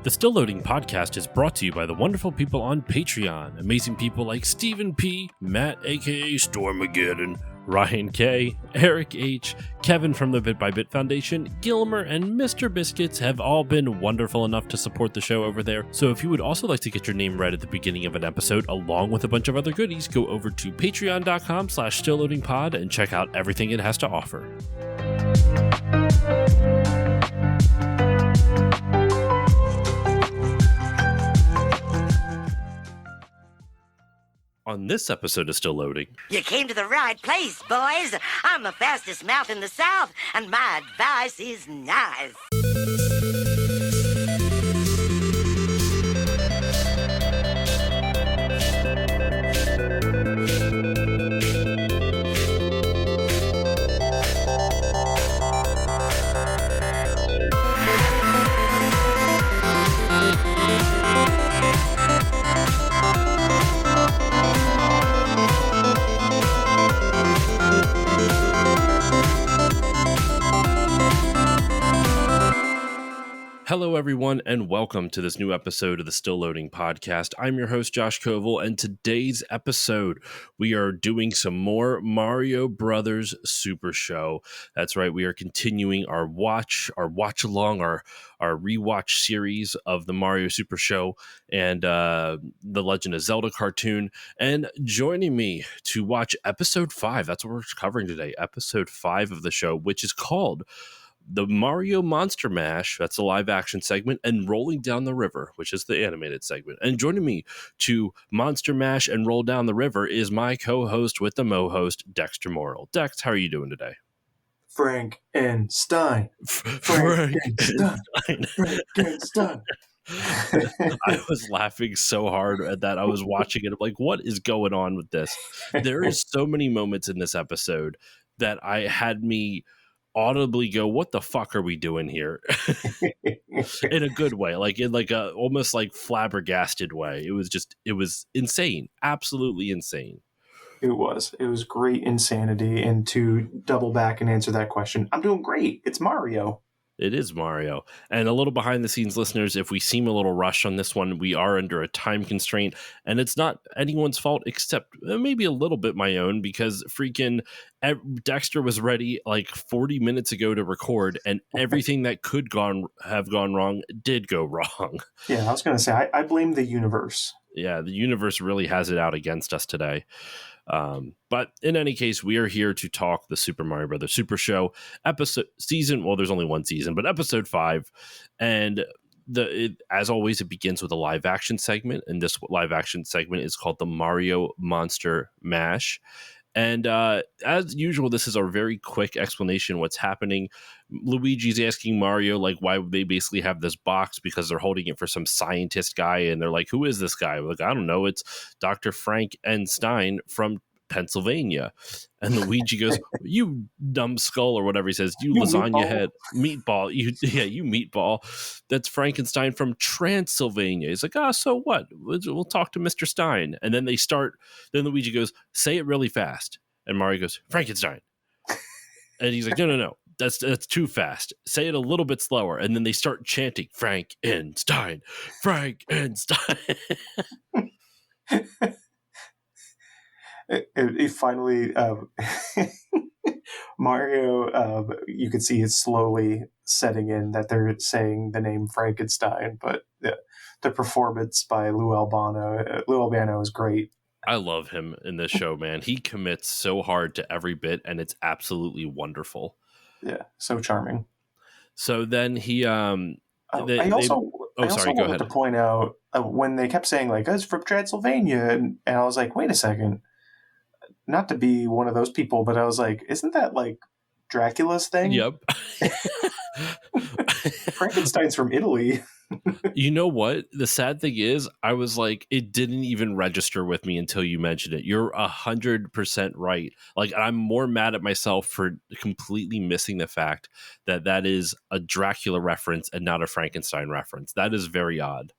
The Still Loading podcast is brought to you by the wonderful people on Patreon. Amazing people like Stephen P., Matt aka Stormageddon, Ryan K., Eric H., Kevin from the Bit by Bit Foundation, Gilmer, and Mr. Biscuits have all been wonderful enough to support the show over there. So if you would also like to get your name read at the beginning of an episode, along with a bunch of other goodies, go over to patreon.com/stillloadingpod and check out everything it has to offer. On this episode of Still Loading. You came to the right place, boys. I'm the fastest mouth in the South, and my advice is nice. Hello, everyone, and welcome to this new episode of the Still Loading podcast. I'm your host, Josh Koval, and today's episode, we are doing some more Mario Brothers Super Show. That's right, we are continuing our watch-along, our rewatch series of the Mario Super Show and the Legend of Zelda cartoon. And joining me to watch episode 5, that's what we're covering today, episode 5 of the show, which is called the Mario Monster Mash, that's the live action segment, and Rolling Down the River, which is the animated segment. And joining me to Monster Mash and Roll Down the River is my co-host with the Mo-host, Dexter Morrill. Dex, how are you doing today? Frankenstein. Frankenstein. I was laughing so hard at that. I was watching it. I'm like, what is going on with this? There is so many moments in this episode that I had me audibly go, what the fuck are we doing here? In a good way, like in like a almost like flabbergasted way. It was insane, absolutely insane. It was great insanity. And to double back and answer that question, I'm doing great. It's Mario. It is Mario. And a little behind the scenes, listeners, if we seem a little rushed on this one, we are under a time constraint, and it's not anyone's fault except maybe a little bit my own, because freaking Dexter was ready like 40 minutes ago to record, and everything that could have gone wrong did go wrong. Yeah, I was going to say, I blame the universe. Yeah, the universe really has it out against us today. But in any case, we are here to talk the Super Mario Brothers Super Show season. Well, there's only one season, but episode 5. And as always, it begins with a live action segment. And this live action segment is called the Mario Monster Mash. And as usual, this is a very quick explanation of what's happening. Luigi's asking Mario, like, why would they basically have this box, because they're holding it for some scientist guy. And they're like, who is this guy? We're like, I don't know. It's Dr. Frank and Stein from Pennsylvania. And Luigi goes, you numbskull, or whatever he says, you lasagna meatball. Head meatball. You meatball. That's Frankenstein from Transylvania. He's like, so what? We'll talk to Mr. Stein. And then then Luigi goes, say it really fast. And Mario goes, Frankenstein. And he's like, no. That's too fast. Say it a little bit slower. And then they start chanting, Frankenstein, Frankenstein. It finally, Mario, you can see it's slowly setting in that they're saying the name Frankenstein, but the performance by Lou Albano is great. I love him in this show, man. He commits so hard to every bit, and it's absolutely wonderful. Yeah, so charming. So then he, I also go ahead. wanted to point out when they kept saying like, "It's from Transylvania," and I was like, wait a second. Not to be one of those people, but I was like, isn't that like Dracula's thing? Yep. Frankenstein's from Italy. You know what? The sad thing is, I was like, it didn't even register with me until you mentioned it. You're 100% right. Like, I'm more mad at myself for completely missing the fact that is a Dracula reference and not a Frankenstein reference. That is very odd.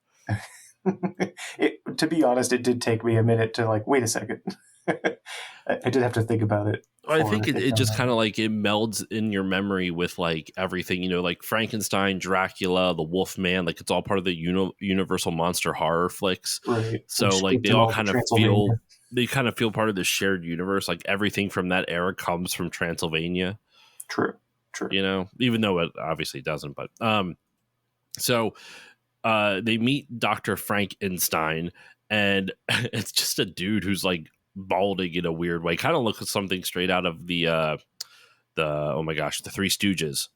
To be honest, it did take me a minute to like, wait a second. I did have to think about it. I think before I it picked on just that. kind of like it melds in your memory with like everything, like Frankenstein, Dracula, the Wolfman, like it's all part of the Universal monster horror flicks. Right. So Which like skipped him all to Transylvania. they kind of feel part of the shared universe. Like everything from that era comes from Transylvania, True. True. even though it obviously doesn't. But so they meet Dr. Frankenstein, and it's just a dude who's like balding in a weird way. Kind of looks like something straight out of the oh my gosh, the Three Stooges.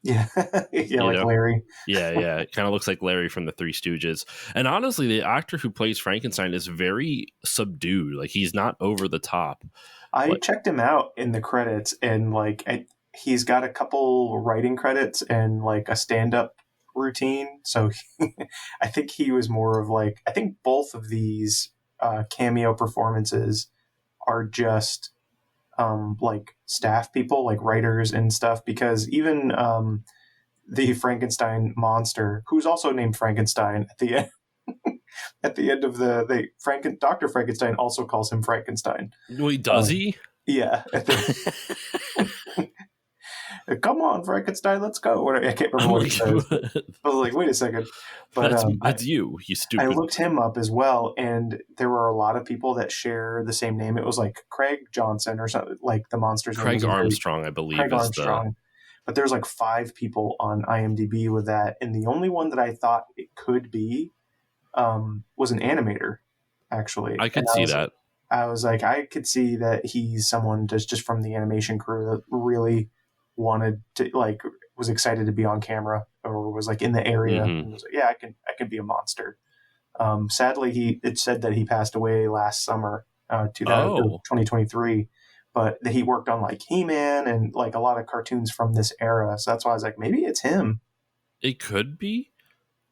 Yeah. Yeah, You like know, Larry. yeah, it kind of looks like Larry from the Three Stooges. And honestly, the actor who plays Frankenstein is very subdued. Like he's not over the top. I Like checked him out in the credits, and like he's got a couple writing credits and like a stand-up routine. So I think he was more of like, I think both of these cameo performances are just like staff people, like writers and stuff. Because even the Frankenstein monster, who's also named Frankenstein at the end. At the end of Dr. Frankenstein also calls him Frankenstein. wait, does Um, he? yeah, come on, Frankenstein, let's go. I can't remember I'm what he like, says. But I was like, wait a second. But that's you I stupid. looked him up as well, and there were a lot of people that share the same name. It was like Craig Johnson or something, like the monster's name Craig was Armstrong, I believe, Craig is the. Armstrong. But there's like 5 people on IMDb with that, and the only one that I thought it could be was an animator, actually. I And could see that. I was like, I could see that he's someone just from the animation crew that really wanted to, like, was excited to be on camera or was like in the area Hmm. and was like, yeah, I can be a monster. Sadly, it said that he passed away last summer, Oh, 2023, but that he worked on like He-Man and like a lot of cartoons from this era. So that's why I was like, maybe it's him. it could be.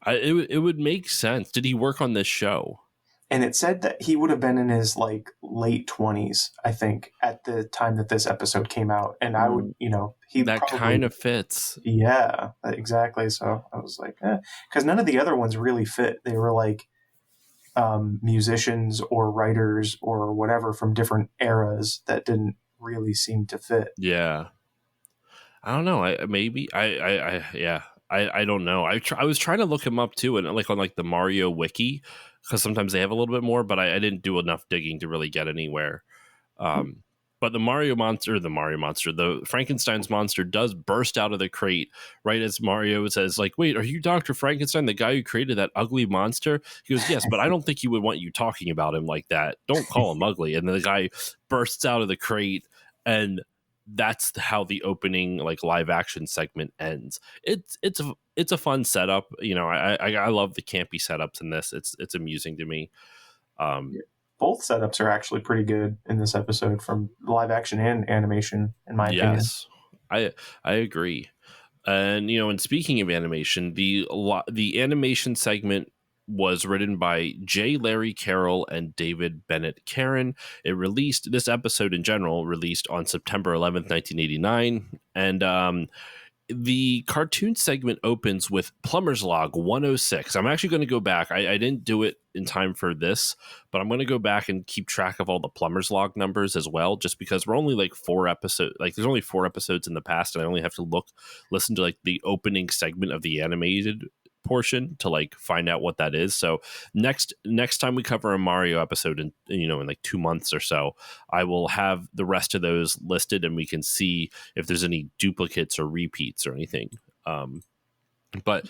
It would make sense. Did he work on this show? And it said that he would have been in his like late 20s, I think, at the time that this episode came out. And I would, he That probably, kind of fits. yeah, exactly. So I was like, because none of the other ones really fit. They were like musicians or writers or whatever from different eras that didn't really seem to fit. Yeah, I don't know. Yeah. I don't know. I was trying to look him up too, and like on like the Mario wiki, because sometimes they have a little bit more, but I didn't do enough digging to really get anywhere. Um, but the Frankenstein's monster does burst out of the crate right as Mario says, like, "Wait, are you Dr. Frankenstein, the guy who created that ugly monster?" He goes, "Yes, but I don't think he would want you talking about him like that. Don't call him ugly." And then the guy bursts out of the crate, and that's how the opening like live action segment ends. It's a fun setup. I love the campy setups in this. It's amusing to me. Um, Both setups are actually pretty good in this episode from live action and animation, in my opinion. yes, I agree. And speaking of animation, the animation segment was written by J. Larry Carroll and David Bennett Karen. This episode in general released on September 11th, 1989. And the cartoon segment opens with Plumber's Log 106. I'm actually going to go back. I didn't do it in time for this, but I'm going to go back and keep track of all the Plumber's Log numbers as well, just because we're only like 4 episodes. Like there's only 4 episodes in the past, and I only have to listen to like the opening segment of the animated portion to like find out what that is. So next time we cover a Mario episode in like 2 months or so, I will have the rest of those listed, and we can see if there's any duplicates or repeats or anything. But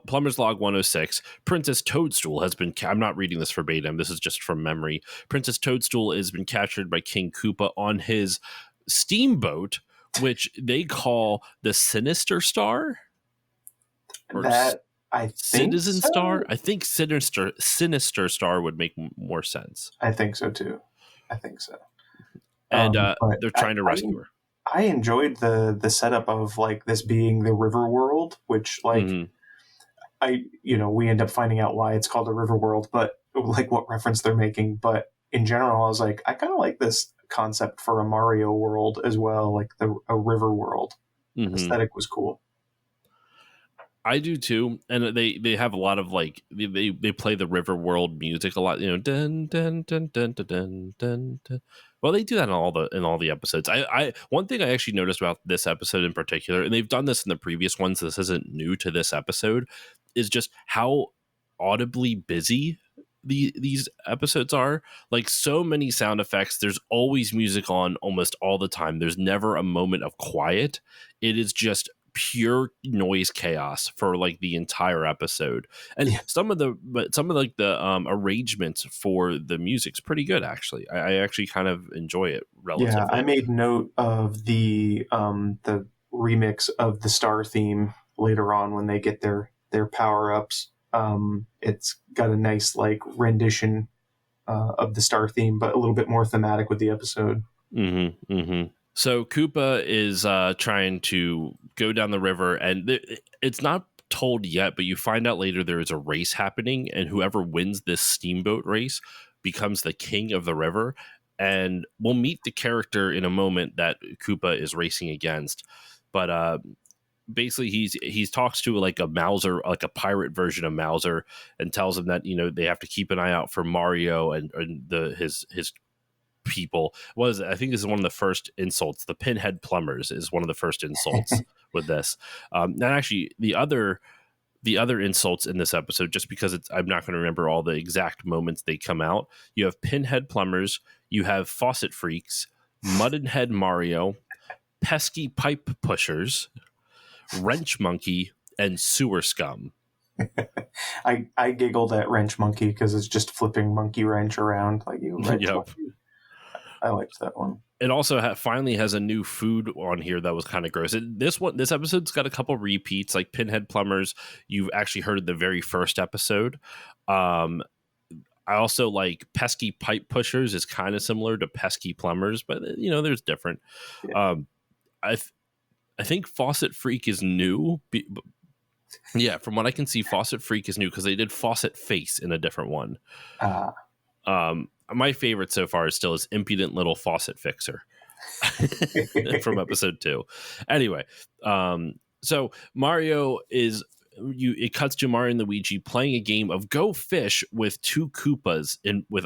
Plumber's Log 106, Princess Toadstool has been... I'm not reading this verbatim. This is just from memory. Princess Toadstool has been captured by King Koopa on his steamboat, which they call the Sinister Star? Or That I think Citizen so. Star? I think Sinister Star would make more sense. I think so too. I think so. And but they're trying to rescue her. I enjoyed the setup of like this being the river world, which like we end up finding out why it's called a river world, but like what reference they're making. But in general, I was like, I kind of like this concept for a Mario world as well, like a river world. Aesthetic was cool. I do too, and they have a lot of like they play the River World music a lot. You know, dun dun dun dun dun dun dun. Dun. Well, they do that in all the episodes. I one thing I actually noticed about this episode in particular, and they've done this in the previous ones. This isn't new to this episode, is just how audibly busy these episodes are. Like so many sound effects. There's always music on almost all the time. There's never a moment of quiet. It is just pure noise chaos for like the entire episode, and Yeah. some of the arrangements for the music's pretty good actually. I actually kind of enjoy it Yeah, I relatively. made note of the remix of the Star theme later on when they get their power ups. It's got a nice like rendition of the Star theme, but a little bit more thematic with the episode. So Koopa is trying to go down the river, and it's not told yet, but you find out later there is a race happening, and whoever wins this steamboat race becomes the king of the river. And we'll meet the character in a moment that Koopa is racing against. But basically, he's talks to like a Mauser, like a pirate version of Mauser, and tells him that they have to keep an eye out for Mario and his people. I think this is one of the first insults. The pinhead plumbers is one of the first insults with this. And actually, the other insults in this episode, just because I'm not going to remember all the exact moments they come out. You have pinhead plumbers, you have faucet freaks, muttonhead Mario, pesky pipe pushers, wrench monkey, and sewer scum. I giggled at Wrench Monkey because it's just flipping Monkey Wrench around like you. Wrench Yep. Monkey. I liked that one. It also finally has a new food on here that was kind of gross. This episode's got a couple repeats, like pinhead plumbers. You've actually heard the very first episode. I also like pesky pipe pushers is kind of similar to pesky plumbers, but there's different. Yeah. I think faucet freak is new. Yeah, from what I can see, faucet freak is new because they did faucet face in a different one. My favorite so far is impudent little faucet fixer from episode 2. Anyway, so Mario is it cuts to Mario and Luigi playing a game of Go Fish with two Koopas with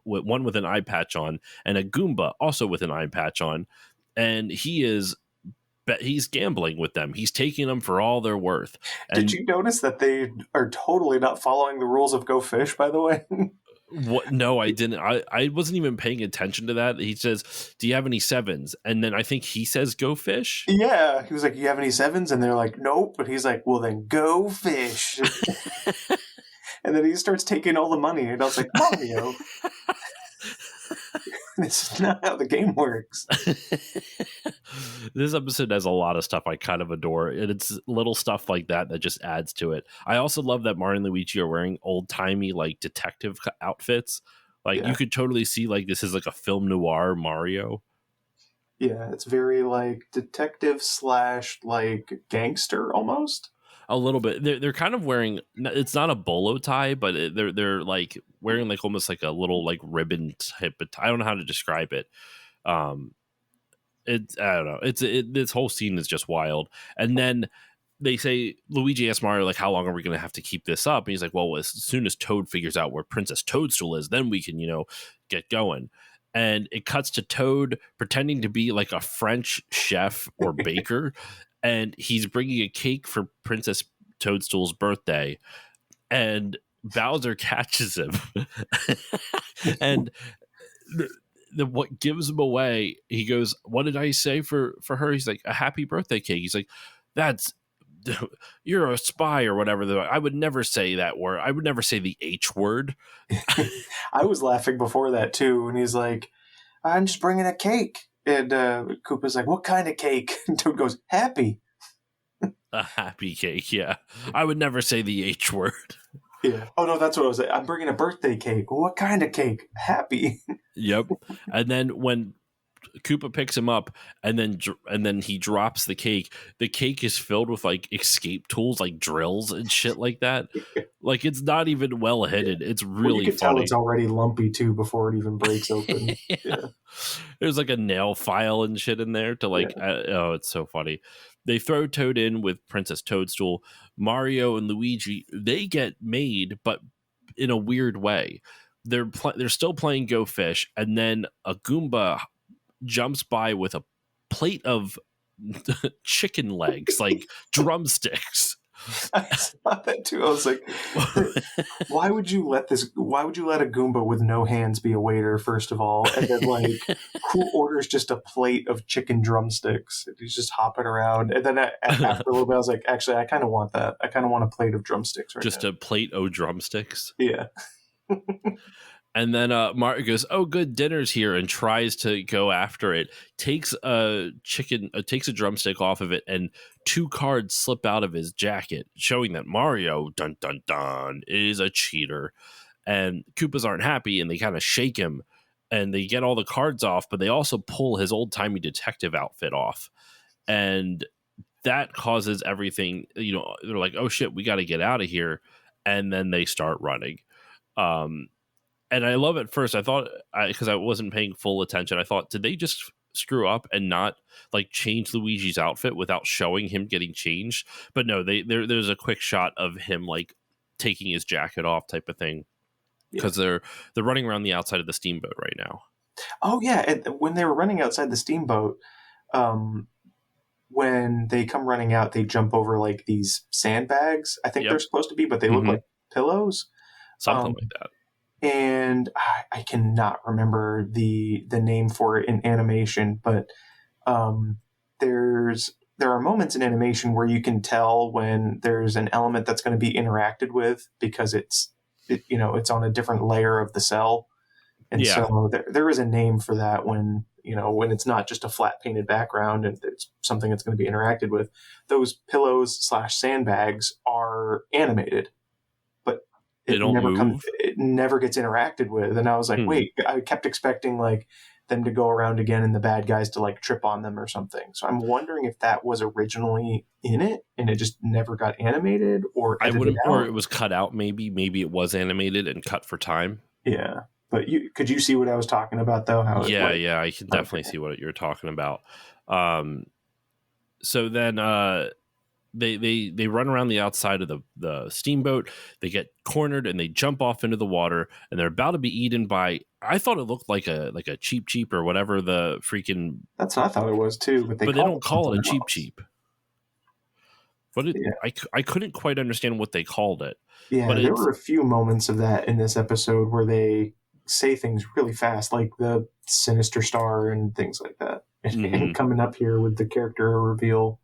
one with an eye patch on and a Goomba also with an eye patch on, and he's gambling with them. He's taking them for all they're worth. And did you notice that they are totally not following the rules of Go Fish, by the way? What? No, I didn't. I wasn't even paying attention to that. He says, "Do you have any sevens?" And then I think he says, "Go fish." Yeah, he was like, "You have any sevens?" And they're like, "Nope." But he's like, "Well, then go fish." And then he starts taking all the money, and I was like, "Mario, this is not how the game works." This episode has a lot of stuff I kind of adore, and it's little stuff like that just adds to it. I also love that Mario and Luigi are wearing old-timey like detective outfits. Like you could totally see like this is like a film noir Mario. Yeah, it's very like detective / like gangster almost. A little bit. They're kind of wearing. It's not a bolo tie, but they're like wearing like almost like a little like ribbon type. I don't know how to describe it. I don't know. This whole scene is just wild. And then they say Luigi asks Mario like, "How long are we going to have to keep this up?" And he's like, "Well, as soon as Toad figures out where Princess Toadstool is, then we can get going." And it cuts to Toad pretending to be like a French chef or baker, and he's bringing a cake for Princess Toadstool's birthday, and Bowser catches him, and what gives him away, he goes, "What did I say for her?" He's like, "A happy birthday cake." He's like, "That's you're a spy or whatever." I would never say that word. I would never say the H word. I was laughing before that too, and he's like, "I'm just bringing a cake." And Koopa's like, "What kind of cake?" And Toad goes, "Happy." A happy cake, yeah. I would never say the H word. Yeah. Oh no, that's what I was saying. "I'm bringing a birthday cake." "What kind of cake?" "Happy." Yep. And then when Koopa picks him up, and then he drops the cake. The cake is filled with like escape tools, like drills and shit like that. Like it's not even well hidden. It's Well, you really could tell funny. it's already lumpy too before it even breaks open. Yeah. There's like a nail file and shit in there to like. Oh, it's so funny. They throw Toad in with Princess Toadstool. Mario and Luigi, they get made, but in a weird way. They're still playing Go Fish, and then a Goomba jumps by with a plate of chicken legs, like drumsticks. I saw that too. I was like, why would you let a Goomba with no hands be a waiter, first of all? And then, like, who orders just a plate of chicken drumsticks? He's just hopping around. And then after a little bit, I was like, actually, I kind of want that. I kind of want a plate of drumsticks right just now. a plate of drumsticks. Yeah. And then Mario goes, "Oh, good, dinner's here," and tries to go after it. Takes a drumstick off of it, and 2 cards slip out of his jacket, showing that Mario, dun dun dun, is a cheater. And Koopas aren't happy, and they kind of shake him, and they get all the cards off, but they also pull his old timey detective outfit off, and that causes everything. They're like, "Oh shit, we got to get out of here," and then they start running. And I love at first, I thought, because I wasn't paying full attention, I thought, did they just screw up and not like change Luigi's outfit without showing him getting changed? But no, there's a quick shot of him like taking his jacket off type of thing, because they're running around the outside of the steamboat right now. Oh yeah, and when they were running outside the steamboat, when they come running out, they jump over like these sandbags. I think they're supposed to be, but they look like pillows, something like that. And I cannot remember the name for it in animation, but there are moments in animation where you can tell when there's an element that's going to be interacted with, because it's on a different layer of the cell, and so there is a name for that when it's not just a flat painted background and it's something that's going to be interacted with. Those pillows / sandbags are animated. They don't move. It never gets interacted with, and I was like, wait. I kept expecting like them to go around again and the bad guys to like trip on them or something. So I'm wondering if that was originally in it and it just never got animated, or or it was cut out. Maybe it was animated and cut for time. Yeah, but could you see what I was talking about though? I can definitely see what you're talking about. So then. They run around the outside of the steamboat. They get cornered and they jump off into the water, and they're about to be eaten by. I thought it looked like a cheap or whatever the freaking. That's what I thought it was too, but they don't call it a cheap. But I couldn't quite understand what they called it. Yeah, but there were a few moments of that in this episode where they say things really fast, like the Sinister Star and things like that, and coming up here with the character reveal.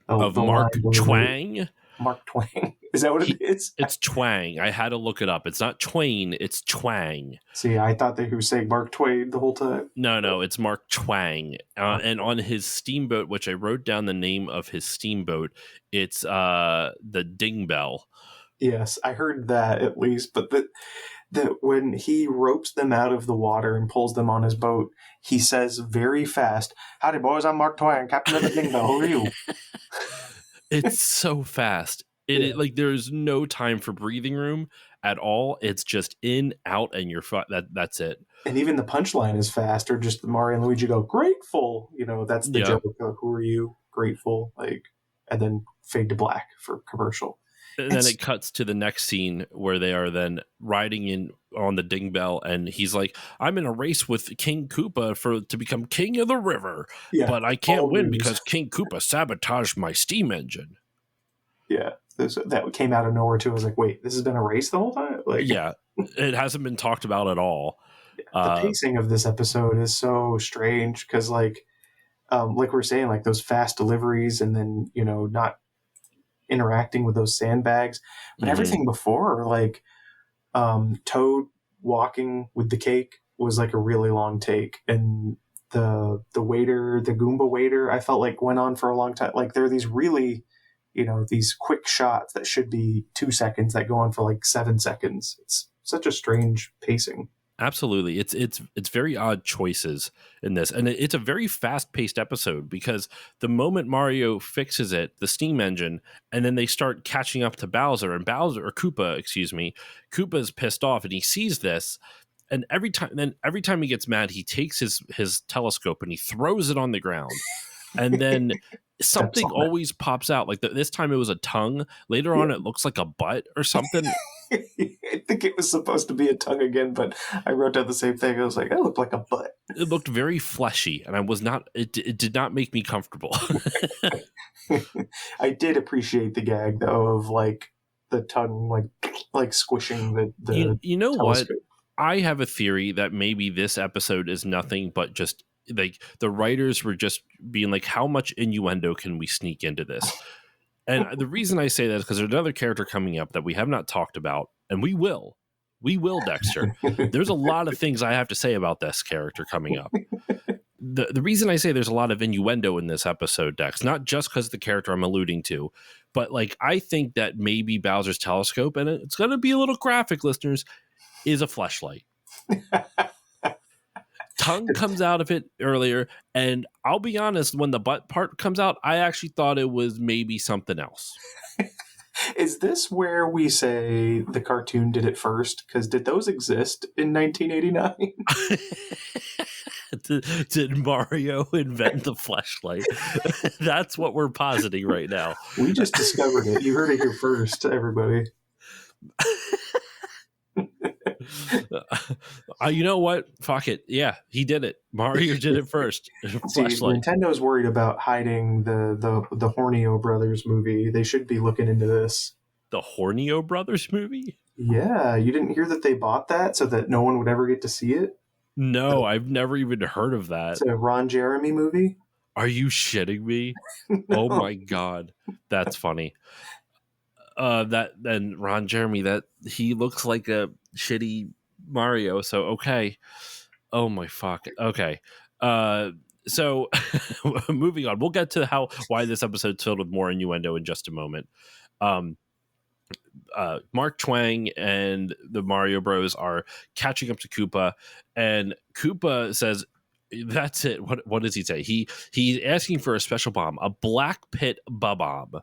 Of Mark Twang. Mark Twang. Is that what it is? It's Twang. I had to look it up. It's not Twain. It's Twang. See, I thought that he was saying Mark Twain the whole time. No. It's Mark Twang. And on his steamboat, which I wrote down the name of his steamboat, it's the Ding Bell. Yes, I heard that at least. But that when he ropes them out of the water and pulls them on his boat, he says very fast, "Howdy, boys, I'm Mark Twang, captain of the Ding Bell. Who are you?" It's so fast. It like there's no time for breathing room at all. It's just in, out, and you're that's it. And even the punchline is fast, or just Mario and Luigi go, "Grateful." That's the joke. Who are you? Grateful. Like, and then fade to black for commercial. And then it cuts to the next scene where they are then riding in on the Ding Bell, and he's like, "I'm in a race with King Koopa to become king of the river, but I can't win because King Koopa sabotaged my steam engine." Yeah, that came out of nowhere too. I was like, "Wait, this has been a race the whole time?" Like, it hasn't been talked about at all. The pacing of this episode is so strange because, like we're saying, like those fast deliveries, and then not interacting with those sandbags, but everything before, like Toad walking with the cake was like a really long take, and the Goomba waiter, I felt like went on for a long time. Like there are these really these quick shots that should be 2 seconds that go on for like 7 seconds. It's such a strange pacing. Absolutely. It's very odd choices in this. And it's a very fast-paced episode because the moment Mario fixes it, the steam engine, and then they start catching up to Bowser and Bowser or Koopa, excuse me, Koopa's pissed off and he sees this and every time he gets mad, he takes his telescope and he throws it on the ground. And then Steps something on always pops out. Like this time it was a tongue. Later on, it looks like a butt or something. it. I think it was supposed to be a tongue again, but I wrote down the same thing. I was like, that looked like a butt. It looked very fleshy, and I was not. It did not make me comfortable. I did appreciate the gag though of like the tongue like squishing the you know telescope. what? I have a theory that maybe this episode is nothing but just like the writers were just being like, how much innuendo can we sneak into this? And the reason I say that is because there's another character coming up that we have not talked about, and we will, Dexter. There's a lot of things I have to say about this character coming up. The reason I say there's a lot of innuendo in this episode, Dex, not just because the character I'm alluding to, but like I think that maybe Bowser's telescope, and it's going to be a little graphic, listeners, is a fleshlight. Tongue comes out of it earlier, and I'll be honest, when the butt part comes out, I actually thought it was maybe something else. Is this where we say the cartoon did it first? Because did those exist in 1989? Did Mario invent the fleshlight? That's what we're positing right now. We just discovered it. You heard it here first, everybody. You know what? Fuck it. Yeah, he did it. Mario did it first. See, Nintendo's worried about hiding the Hornio Brothers movie. They should be looking into this. The Hornio Brothers movie? Yeah, you didn't hear that they bought that so that no one would ever get to see it? No, I've never even heard of that. It's a Ron Jeremy movie. Are you shitting me? No. Oh my god, that's funny. Then Ron Jeremy, that he looks like a shitty Mario. So okay. Oh my fuck. Okay. So moving on. We'll get to why this episode's filled with more innuendo in just a moment. Mark Twang and the Mario Bros are catching up to Koopa, and Koopa says, "That's it." What does he say? He's asking for a special bomb, a black pit bomb.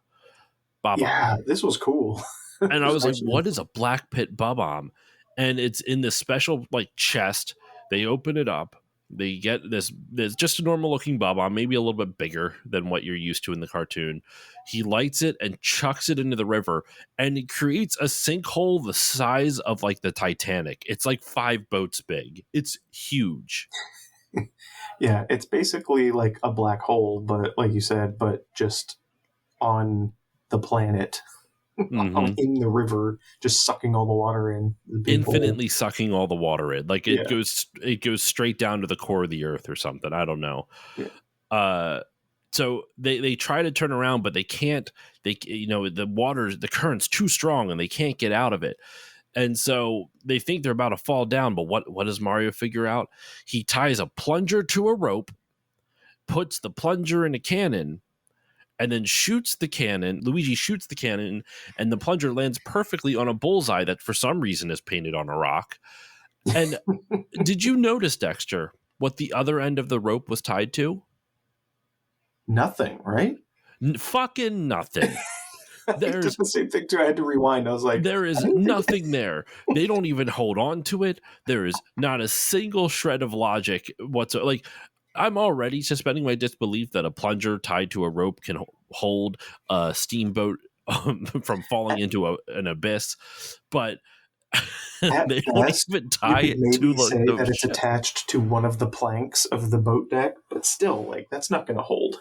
Yeah, this was cool. And I was like, "What is a black pit bomb?" And it's in this special like chest. They open it up. They get this just a normal looking bomb, maybe a little bit bigger than what you're used to in the cartoon. He lights it and chucks it into the river, and it creates a sinkhole the size of like the Titanic. It's like 5 boats big. It's huge. Yeah, it's basically like a black hole, but like you said, but just on the planet. Mm-hmm. In the river, just sucking all the water in. Infinitely sucking all the water in. Like it Yeah. goes straight down to the core of the earth or something. I don't know. Yeah. So they try to turn around, but they can't. The current's too strong and they can't get out of it. And so they think they're about to fall down. But what does Mario figure out? He ties a plunger to a rope, puts the plunger in a cannon, and then shoots the cannon. Luigi shoots the cannon, and the plunger lands perfectly on a bullseye that for some reason is painted on a rock. And did you notice, Dexter, what the other end of the rope was tied to? Nothing, right? Fucking nothing. There's the same thing too. I had to rewind. I was like, there is nothing there. They don't even hold on to it. There is not a single shred of logic whatsoever. Like, I'm already suspending my disbelief that a plunger tied to a rope can hold a steamboat from falling into an abyss, but they don't even tie it to the that it's attached to one of the planks of the boat deck, but still, like, that's not going to hold.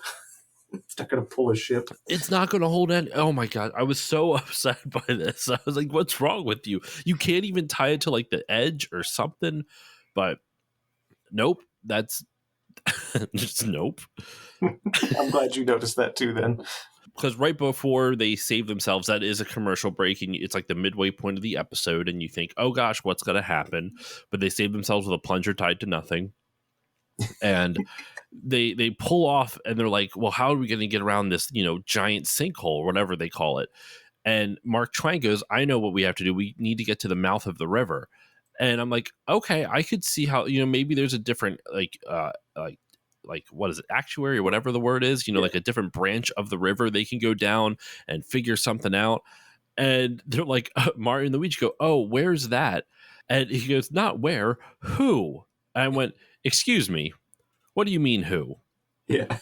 It's not going to pull a ship. It's not going to hold any. Oh my god, I was so upset by this. I was like, "What's wrong with you? You can't even tie it to like the edge or something." But nope, that's just nope. I'm glad you noticed that too then. Because right before they save themselves, that is a commercial break, and it's like the midway point of the episode, and you think, oh gosh, what's going to happen? But they save themselves with a plunger tied to nothing. And they pull off, and they're like, well, how are we going to get around this, giant sinkhole, or whatever they call it? And Mark Twang goes, I know what we have to do. We need to get to the mouth of the river. And I'm like, okay, I could see how, maybe there's a different like what is it, actuary or whatever the word is, Yeah. like a different branch of the river they can go down and figure something out. And they're like, Mario and Luigi go, oh, where's that? And he goes, not where, who? I went, excuse me, what do you mean who? Yeah.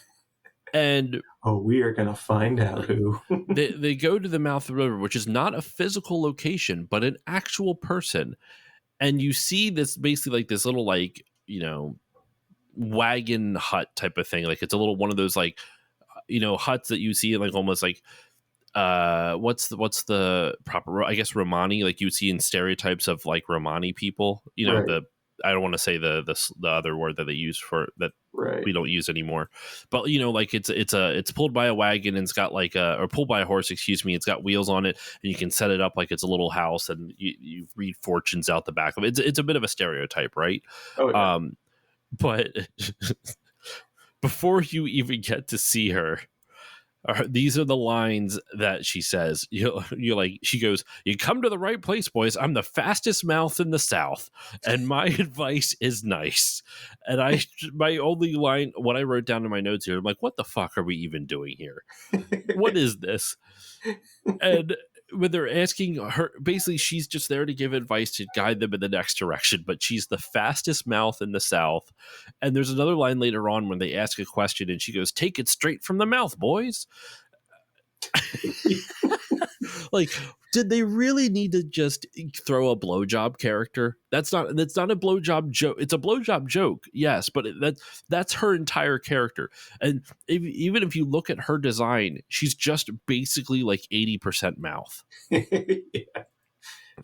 And we are gonna find out who. they go to the mouth of the river, which is not a physical location, but an actual person. And you see this basically like this little like, wagon hut type of thing. Like it's a little one of those like, huts that you see like almost like what's the proper, I guess, Romani, like you see in stereotypes of like Romani people, Right. I don't want to say the other word that they use for that Right. we don't use anymore, but like it's pulled by a wagon and it's got like or pulled by a horse, excuse me, it's got wheels on it and you can set it up like it's a little house and you read fortunes out the back of it. It's a bit of a stereotype, right? Oh yeah. But before you even get to see her, these are the lines that she says. You're like, she goes, "You come to the right place, boys. I'm the fastest mouth in the South, and my advice is nice." And my only line, what I wrote down in my notes here, I'm like, "What the fuck are we even doing here? What is this?" And when they're asking her, basically, she's just there to give advice to guide them in the next direction. But she's the fastest mouth in the South. And there's another line later on when they ask a question, and she goes, "Take it straight from the mouth, boys." Like, did they really need to just throw a blowjob character? That's not a blowjob joke. It's a blowjob joke, yes, but that's her entire character. And even if you look at her design, she's just basically like 80% mouth. Yeah.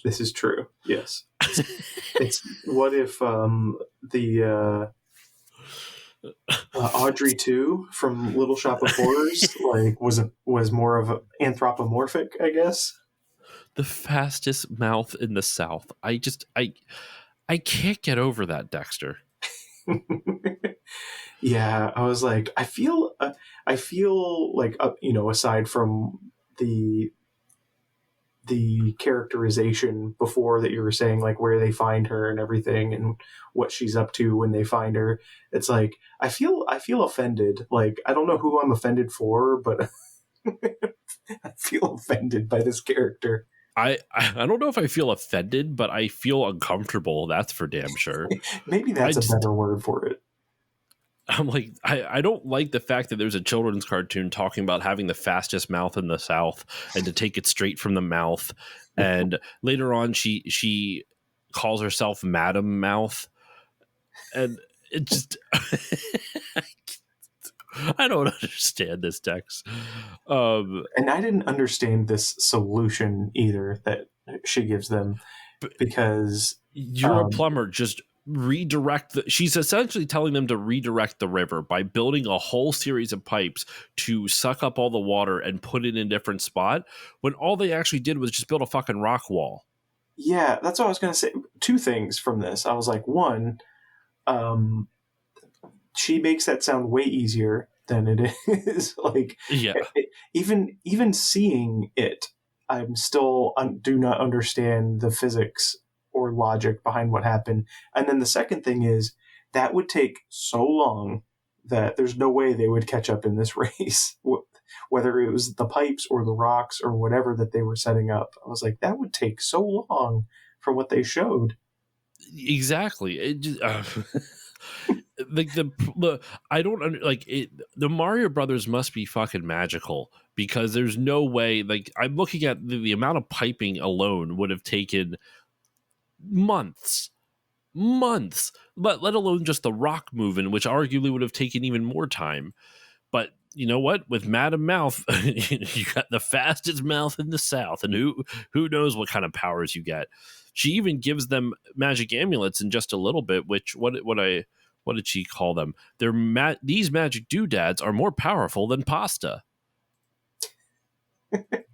This is true. Yes. It's what if the Audrey 2 from Little Shop of Horrors like was more of anthropomorphic, I guess. The fastest mouth in the South. I can't get over that, Dexter. Yeah, I was like, I feel like aside from the characterization before that you were saying, like where they find her and everything and what she's up to when they find her, it's like I feel offended. Like I don't know who I'm offended for, but I feel offended by this character. I don't know if I feel offended, but I feel uncomfortable. That's for damn sure. Maybe that's a better word for it. I'm like, I don't like the fact that there's a children's cartoon talking about having the fastest mouth in the South and to take it straight from the mouth. And later on, she calls herself Madam Mouth. And it just, I don't understand this, Dex. And I didn't understand this solution either that she gives them because you're a plumber, just redirect she's essentially telling them to redirect the river by building a whole series of pipes to suck up all the water and put it in a different spot when all they actually did was just build a fucking rock wall. Yeah, that's what I was going to say. Two things from this. I was like, one, she makes that sound way easier than it is. Like, yeah, even seeing it, I'm still do not understand the physics or logic behind what happened. And then the second thing is that would take so long that there's no way they would catch up in this race, whether it was the pipes or the rocks or whatever that they were setting up. I was like, that would take so long for what they showed. Exactly. It just, like the I don't like it. The Mario Brothers must be fucking magical because there's no way. Like I'm looking at the amount of piping alone would have taken months, but let alone just the rock moving, which arguably would have taken even more time. But you know what? With Madam Mouth, you got the fastest mouth in the South, and who knows what kind of powers you get. She even gives them magic amulets in just a little bit. Which what did she call them? These magic doodads are more powerful than pasta.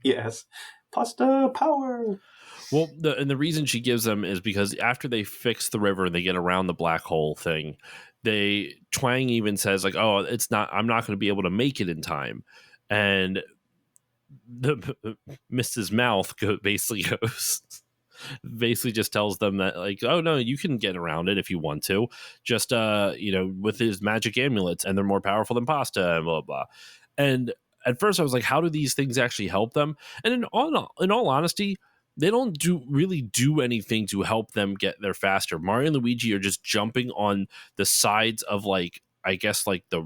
Yes, pasta power. Well, the reason she gives them is because after they fix the river and they get around the black hole thing, Twang even says like, "Oh, I'm not going to be able to make it in time," and the Mrs. Mouth basically goes, Basically just tells them that, like, oh no, you can get around it if you want to, just with his magic amulets, and they're more powerful than pasta, and blah blah. And at first I was like, how do these things actually help them? And in all honesty, they don't really do anything to help them get there faster. Mario and Luigi are just jumping on the sides of, like, I guess, like the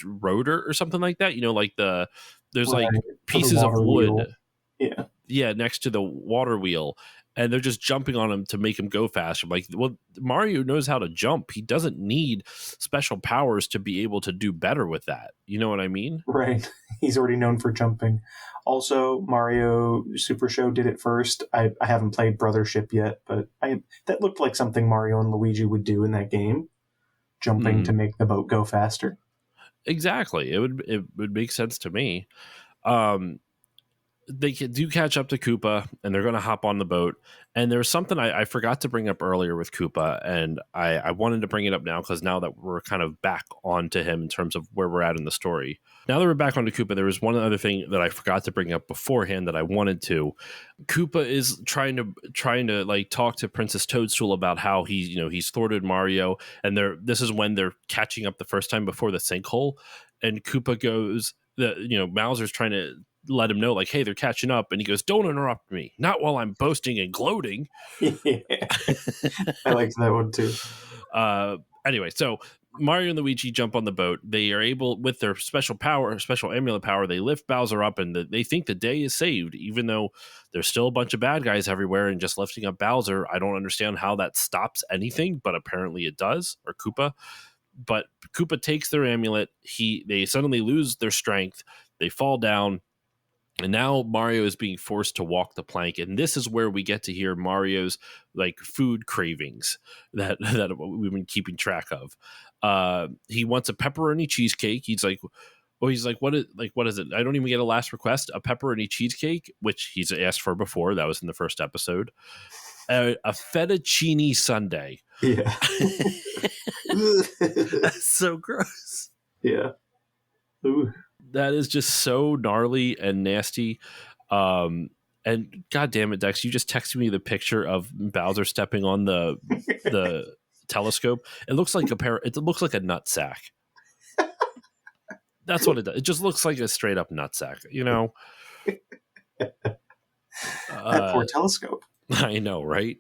rotor or something like that. Like there's Right. like For the pieces of water wheel. wood, Yeah. yeah, next to the water wheel, and they're just jumping on him to make him go faster. Like, well, Mario knows how to jump. He doesn't need special powers to be able to do better with that. You know what I mean? Right. He's already known for jumping. Also, Mario Super Show did it first. I haven't played Brothership yet, but that looked like something Mario and Luigi would do in that game, jumping to make the boat go faster. Exactly. It would make sense to me. Um, they do catch up to Koopa, and they're going to hop on the boat. And there's something I forgot to bring up earlier with Koopa, and I wanted to bring it up now because now that we're kind of back onto him in terms of where we're at in the story. Now that we're back onto Koopa, there was one other thing that I forgot to bring up beforehand that I wanted to. Koopa is trying to like talk to Princess Toadstool about how he's thwarted Mario, and this is when they're catching up the first time before the sinkhole, and Koopa goes, Bowser's trying to let him know, like, hey, they're catching up, and he goes, don't interrupt me, not while I'm boasting and gloating. Yeah. I liked that one too. Anyway, so Mario and Luigi jump on the boat. They are able, with their special amulet power, they lift Bowser up, and they think the day is saved, even though there's still a bunch of bad guys everywhere, and just lifting up Bowser, I don't understand how that stops anything, but apparently it does, or Koopa. But Koopa takes their amulet. They suddenly lose their strength. They fall down. And now Mario is being forced to walk the plank, and this is where we get to hear Mario's like food cravings that we've been keeping track of. He wants a pepperoni cheesecake. He's like, what is it? I don't even get a last request. A pepperoni cheesecake, which he's asked for before. That was in the first episode. A fettuccine sundae. Yeah. That's so gross. Yeah. Ooh. That is just so gnarly and nasty. And God damn it, Dex, you just texted me the picture of Bowser stepping on the telescope. It looks like it looks like a nut sack. That's what it does. It just looks like a straight up nut sack, That poor telescope. I know, right?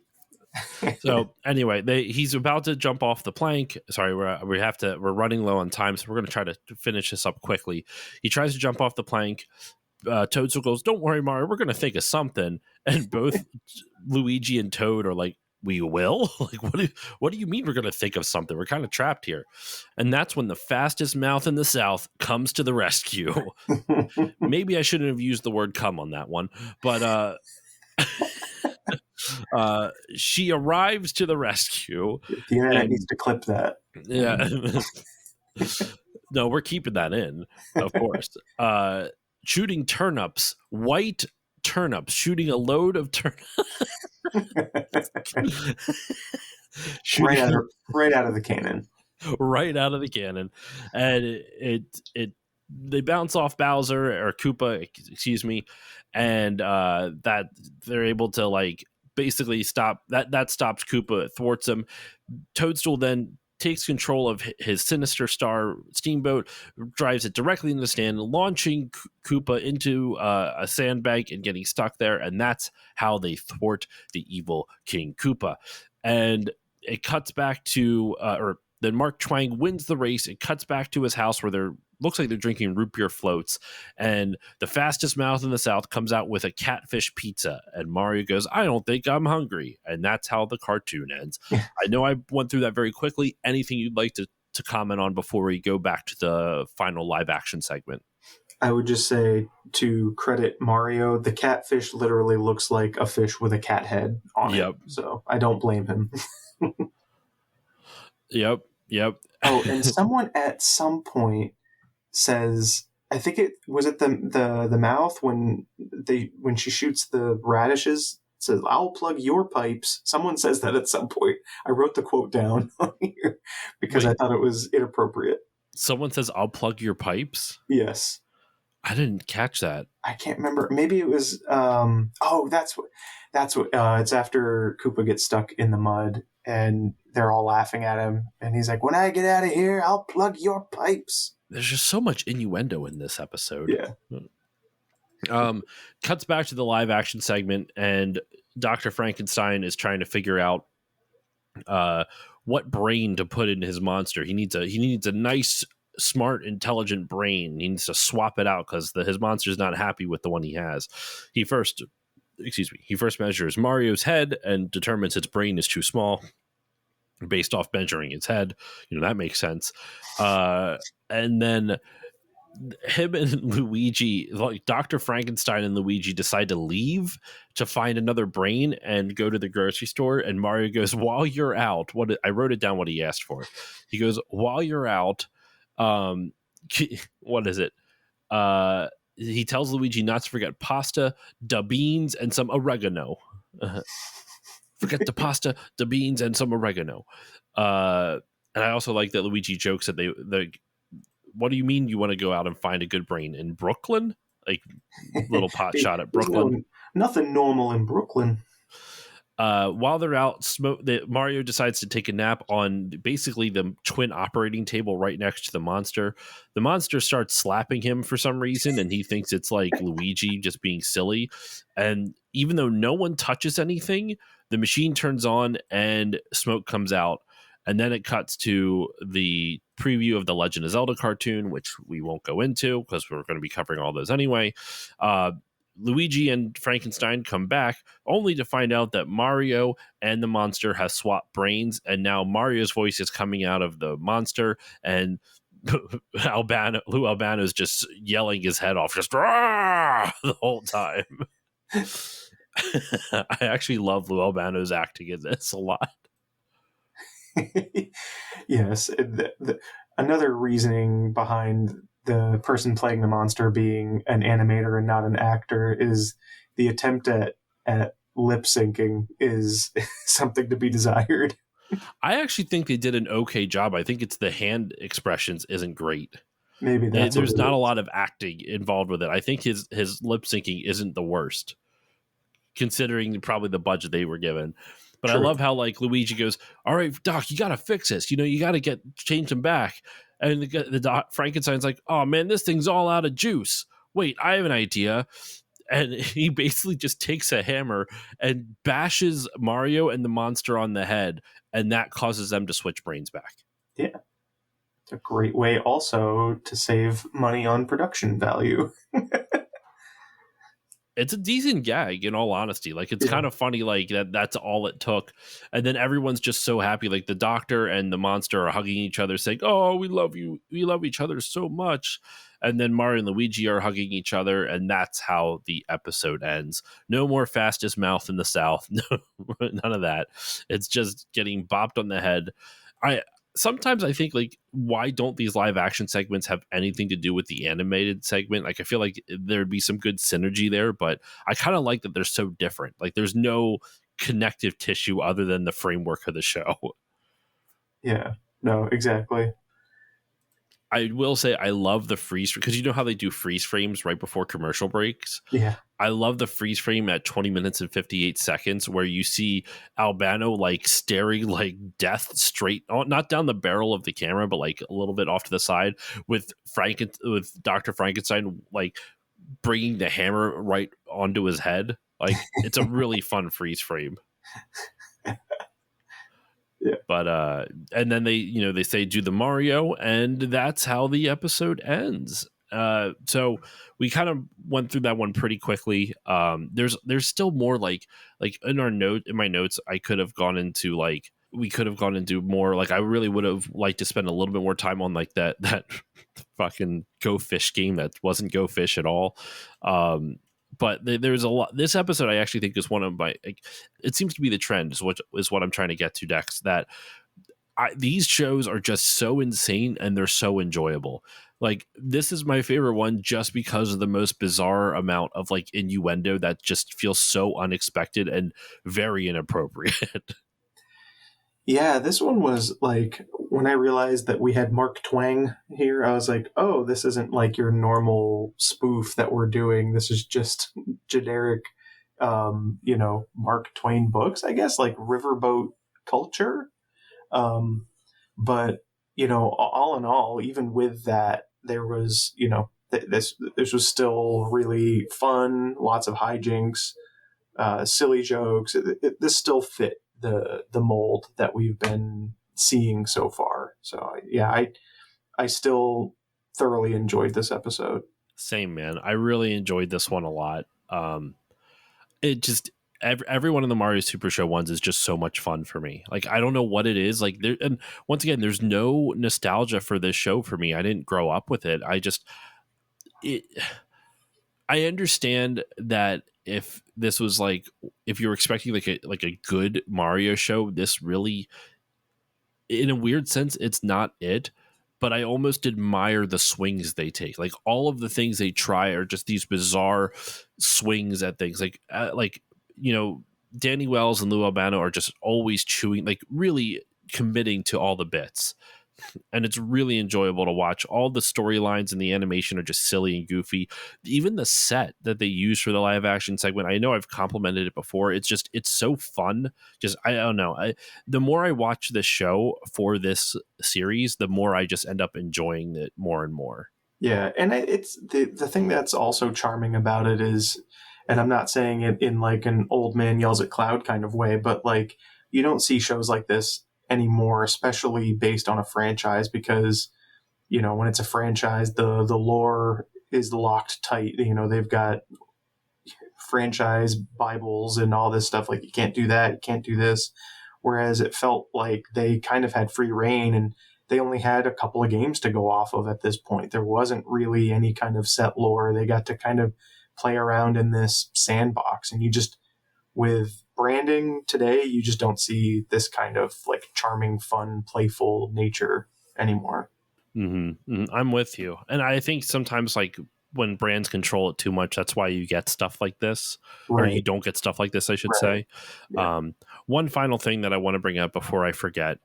So anyway, he's about to jump off the plank. Sorry, we're running low on time, so we're going to try to finish this up quickly. He tries to jump off the plank. Toadstool goes, "Don't worry, Mario, we're going to think of something." And both Luigi and Toad are like, "We will?" Like, what do you mean we're going to think of something? We're kind of trapped here. And that's when the fastest mouth in the South comes to the rescue. Maybe I shouldn't have used the word "come" on that one, but she arrives to the rescue. The internet needs to clip that. Yeah. No, we're keeping that in, of course. Shooting turnips, white turnips, shooting a load of turnips. right out of the cannon. Right out of the cannon. And they bounce off Bowser, or Koopa, excuse me, and that they're able to like basically stop that stops Koopa. It thwarts him. Toadstool then takes control of his Sinister Star steamboat, drives it directly into the stand, launching Koopa into a sandbank and getting stuck there. And that's how they thwart the evil King Koopa. And it cuts back to then Mark Twang wins the race. It cuts back to his house where looks like they're drinking root beer floats, and the fastest mouth in the South comes out with a catfish pizza, and Mario goes, "I don't think I'm hungry," and that's how the cartoon ends. I know I went through that very quickly. Anything you'd like to comment on before we go back to the final live action segment? I would just say, to credit Mario, the catfish literally looks like a fish with a cat head on it, so I don't blame him. Yep. Oh, and someone at some point says, I think it was at the mouth when she shoots the radishes, says, "I'll plug your pipes." Someone says that at some point. I wrote the quote down on here because I thought it was inappropriate. Someone says, "I'll plug your pipes"? Yes. I didn't catch that. I can't remember. Maybe it was. That's what. That's what. It's after Koopa gets stuck in the mud, and they're all laughing at him, and he's like, "When I get out of here, I'll plug your pipes." There's just so much innuendo in this episode. Yeah. Cuts back to the live action segment, and Dr. Frankenstein is trying to figure out what brain to put in his monster. He needs a nice, smart, intelligent brain. He needs to swap it out because his monster's not happy with the one he has. He first measures Mario's head and determines its brain is too small based off measuring its head. That makes sense. And then him and Luigi, like Dr. Frankenstein and Luigi, decide to leave to find another brain and go to the grocery store. And Mario goes, "While you're out," I wrote it down what he asked for. He goes, "While you're out, what is it? He tells Luigi not to forget pasta, da beans, and some oregano. Forget the pasta, the beans, and some oregano." And I also like that Luigi jokes that what do you mean you want to go out and find a good brain in Brooklyn? Like, little pot shot at Brooklyn. Nothing normal in Brooklyn. While they're out, Mario decides to take a nap on basically the twin operating table right next to the monster. The monster starts slapping him for some reason, and he thinks it's like Luigi just being silly. And even though no one touches anything, the machine turns on and smoke comes out. And then it cuts to the preview of the Legend of Zelda cartoon, which we won't go into because we're going to be covering all those anyway. Luigi and Frankenstein come back only to find out that Mario and the monster have swapped brains, and now Mario's voice is coming out of the monster, and Lou Albano's just yelling his head off, just "Rah!" the whole time. I actually love Lou Albano's acting in this a lot. Yes. Another reasoning behind the person playing the monster being an animator and not an actor is the attempt at lip syncing is something to be desired. I actually think they did an okay job. I think it's the hand expressions isn't great. Maybe there's not a lot of acting involved with it. I think his lip syncing isn't the worst, considering probably the budget they were given. But true. I love how like Luigi goes, "All right, Doc, you got to fix this. You got to change him back." And the Doc, Frankenstein's like, "Oh man, this thing's all out of juice. Wait, I have an idea." And he basically just takes a hammer and bashes Mario and the monster on the head, and that causes them to switch brains back. Yeah. It's a great way also to save money on production value. It's a decent gag, in all honesty. Like, it's kind of funny, like, that's all it took. And then everyone's just so happy. Like, the doctor and the monster are hugging each other, saying, "Oh, we love you. We love each other so much." And then Mario and Luigi are hugging each other, and that's how the episode ends. No more fastest mouth in the South. No, none of that. It's just getting bopped on the head. Sometimes I think, like, why don't these live action segments have anything to do with the animated segment? Like, I feel like there'd be some good synergy there, but I kind of like that they're so different. Like, there's no connective tissue other than the framework of the show. Yeah, no, exactly. I will say I love the freeze, because you know how they do freeze frames right before commercial breaks? Yeah. I love the freeze frame at 20 minutes and 58 seconds where you see Albano like staring like death straight, not down the barrel of the camera, but like a little bit off to the side with Dr. Frankenstein like bringing the hammer right onto his head. Like, it's a really fun freeze frame. Yeah. But and then they say do the Mario, and that's how the episode ends. So we kind of went through that one pretty quickly. There's still more like in my notes, we could have gone into more. Like, I really would have liked to spend a little bit more time on like that fucking Go Fish game that wasn't Go Fish at all. But there's a lot. This episode, I actually think, is one of my. It seems to be the trend. Is what I'm trying to get to, Dex. That these shows are just so insane and they're so enjoyable. Like, this is my favorite one just because of the most bizarre amount of like innuendo that just feels so unexpected and very inappropriate. Yeah, this one was like when I realized that we had Mark Twang here, I was like, oh, this isn't like your normal spoof that we're doing. This is just generic, Mark Twain books, I guess, like riverboat culture. Um, but all in all, even with that, there was, this was still really fun, lots of hijinks, silly jokes. This still fit the mold that we've been seeing so far. So yeah, I still thoroughly enjoyed this episode. Same, man. I really enjoyed this one a lot. It just every one of the Mario Super Show ones is just so much fun for me. Like I don't know what it is. Like there, and once again, there's no nostalgia for this show for me. I didn't grow up with it. It. I understand that if this was like if you're expecting like a good Mario show, this really, in a weird sense, it's not it. But I almost admire the swings they take. Like all of the things they try are just these bizarre swings at things. Like Danny Wells and Lou Albano are just always chewing, like really committing to all the bits, and it's really enjoyable to watch. All the storylines and the animation are just silly and goofy. Even the set that they use for the live action segment, I know I've complimented it before. It's so fun. Just I don't know. The more I watch this show for this series, the more I just end up enjoying it more and more. Yeah, and it's the thing that's also charming about it is, and I'm not saying it in like an old man yells at cloud kind of way, but like you don't see shows like this anymore, especially based on a franchise, because when it's a franchise, the lore is locked tight. They've got franchise Bibles and all this stuff. Like you can't do that, you can't do this. Whereas it felt like they kind of had free reign and they only had a couple of games to go off of at this point. There wasn't really any kind of set lore. They got to kind of play around in this sandbox. And you just, with branding today, you just don't see this kind of like charming, fun, playful nature anymore. Mm-hmm. Mm-hmm. I'm with you. And I think sometimes like when brands control it too much, that's why you get stuff like this, or you Right. don't get stuff like this, I should Right. say. Yeah. One final thing that I want to bring up before I forget.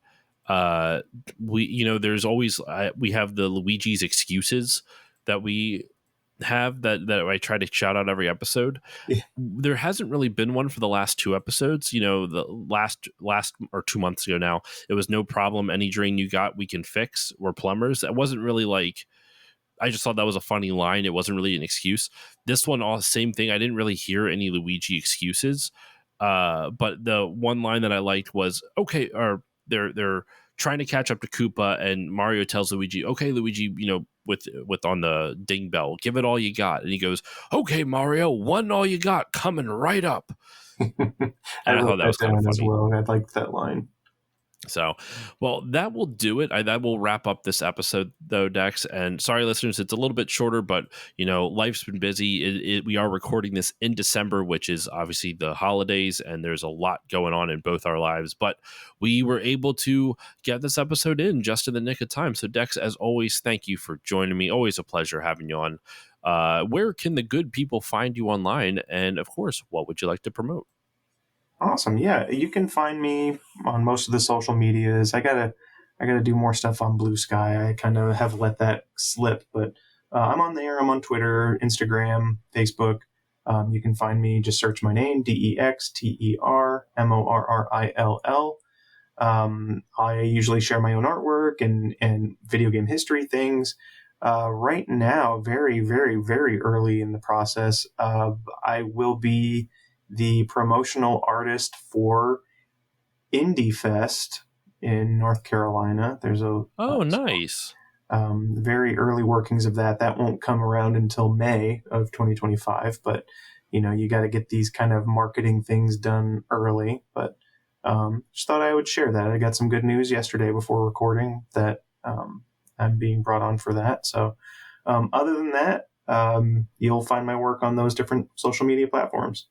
There's always we have the Luigi's excuses that we have that I try to shout out every episode. Yeah. There hasn't really been one for the last two episodes. The last or 2 months ago now, it was no problem. Any drain you got, we can fix. We're plumbers. That wasn't really like, I just thought that was a funny line. It wasn't really an excuse. This one, all same thing. I didn't really hear any Luigi excuses. But the one line that I liked was, okay, or they're trying to catch up to Koopa, and Mario tells Luigi, okay, Luigi, with on the ding bell, give it all you got. And he goes, okay, Mario, one all you got, coming right up. I And I wrote thought that that was kind of down as funny. well. I liked that line. So, well, that will do it. That will wrap up this episode, though, Dex. And sorry, listeners, it's a little bit shorter, but life's been busy. We are recording this in December, which is obviously the holidays, and there's a lot going on in both our lives. But we were able to get this episode in just in the nick of time. So, Dex, as always, thank you for joining me. Always a pleasure having you on. Where can the good people find you online? And of course, what would you like to promote? Awesome. Yeah, you can find me on most of the social medias. I gotta do more stuff on Blue Sky. I kind of have let that slip, but I'm on there. I'm on Twitter, Instagram, Facebook. You can find me. Just search my name, DexterMorrill. I usually share my own artwork and video game history things. Right now, very, very, very early in the process, I will be the promotional artist for Indie Fest in North Carolina. There's Nice. very early workings of that. That won't come around until May of 2025, but you got to get these kind of marketing things done early. But just thought I would share that. I got some good news yesterday before recording that I'm being brought on for that. So other than that, you'll find my work on those different social media platforms.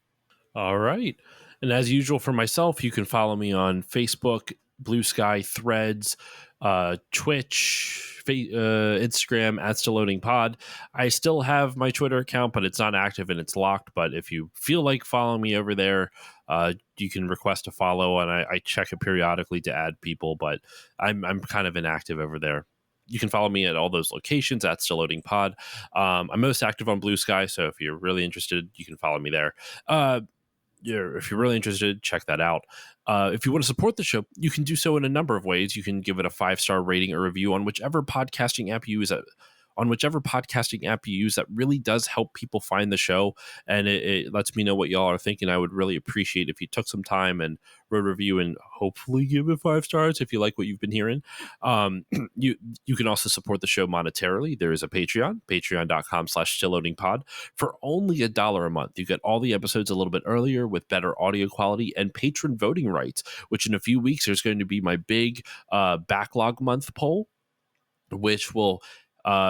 All right. And as usual for myself, you can follow me on Facebook, Blue Sky, Threads, Twitch, Instagram at Still Loading Pod. I still have my Twitter account, but it's not active and it's locked. But if you feel like following me over there, you can request a follow, and I check it periodically to add people. But I'm kind of inactive over there. You can follow me at all those locations at Still Loading Pod. I'm most active on Blue Sky, so if you're really interested, you can follow me there. If you're really interested, check that out. If you want to support the show, you can do so in a number of ways. You can give it a 5-star rating or review on whichever podcasting app you use. That really does help people find the show, and it lets me know what y'all are thinking. I would really appreciate if you took some time and wrote a review and hopefully give it 5 stars if you like what you've been hearing. You can also support the show monetarily. There is a patreon.com/stillloadingpod. For only $1 a month, you get all the episodes a little bit earlier with better audio quality and patron voting rights, which in a few weeks there's going to be my big backlog month poll, which will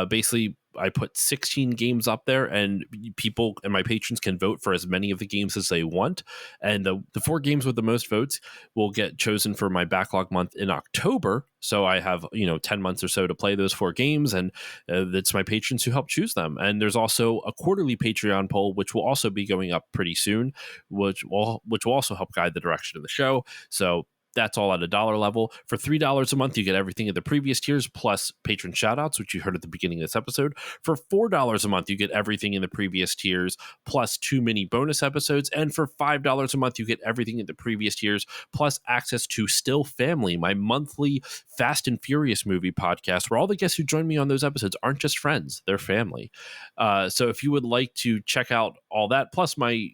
basically, I put 16 games up there, and people and my patrons can vote for as many of the games as they want. And the 4 games with the most votes will get chosen for my backlog month in October. So I have 10 months or so to play those 4 games, and it's my patrons who help choose them. And there's also a quarterly Patreon poll, which will also be going up pretty soon, which will also help guide the direction of the show. So that's all at $1 level. For $3 a month, you get everything in the previous tiers, plus patron shoutouts, which you heard at the beginning of this episode. For $4 a month, you get everything in the previous tiers, plus 2 mini bonus episodes. And for $5 a month, you get everything in the previous tiers, plus access to Still Family, my monthly Fast and Furious movie podcast, where all the guests who join me on those episodes aren't just friends, they're family. So if you would like to check out all that, plus my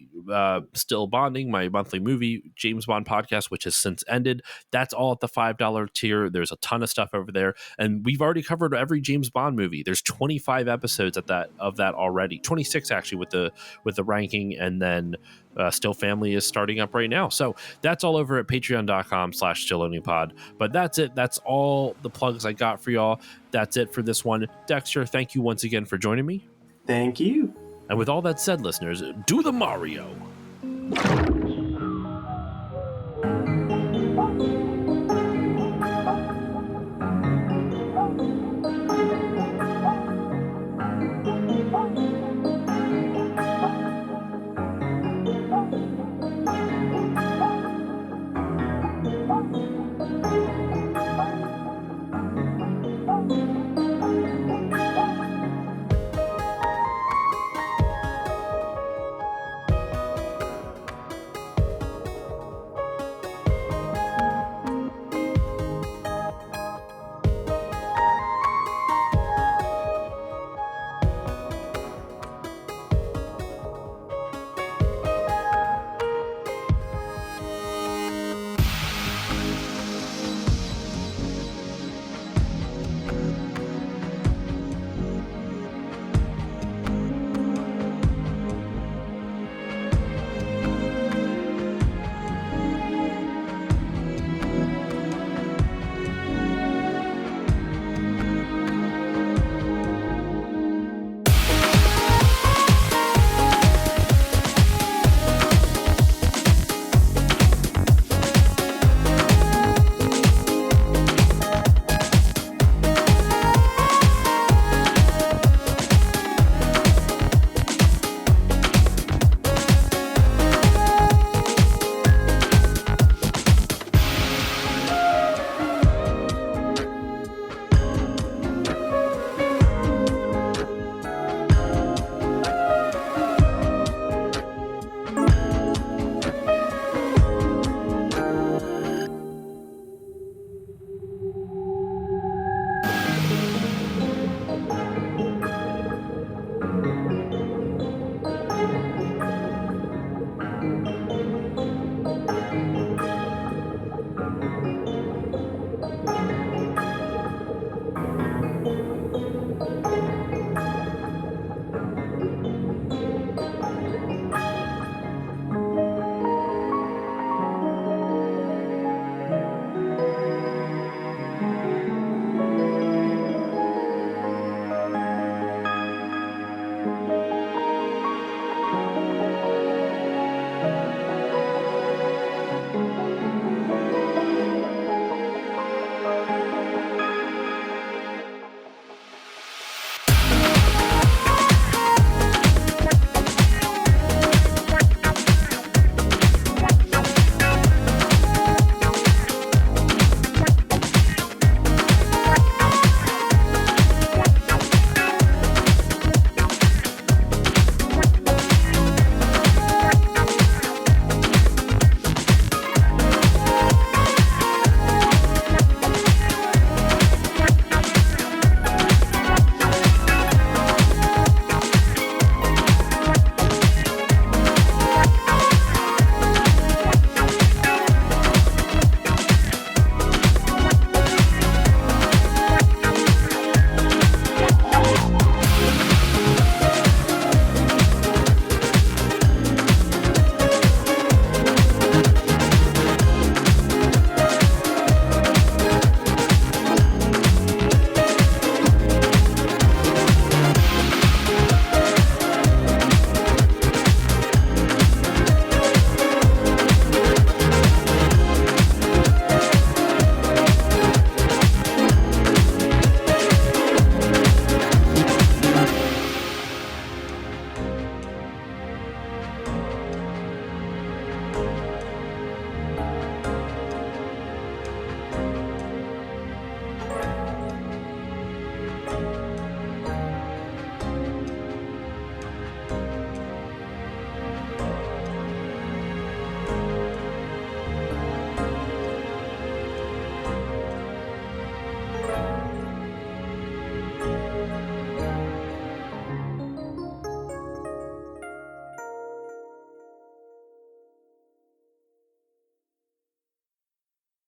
Still Bonding, my monthly movie James Bond podcast, which has since ended, that's all at the $5 tier. There's a ton of stuff over there, and we've already covered every James Bond movie. There's 25 episodes of that already, 26 actually with the ranking, and then Still Family is starting up right now. So that's all over at patreon.com/stillloadingpod. But that's it. That's all the plugs I got for y'all. That's it for this one. Dexter, thank you once again for joining me. Thank you. And with all that said, listeners, do the Mario.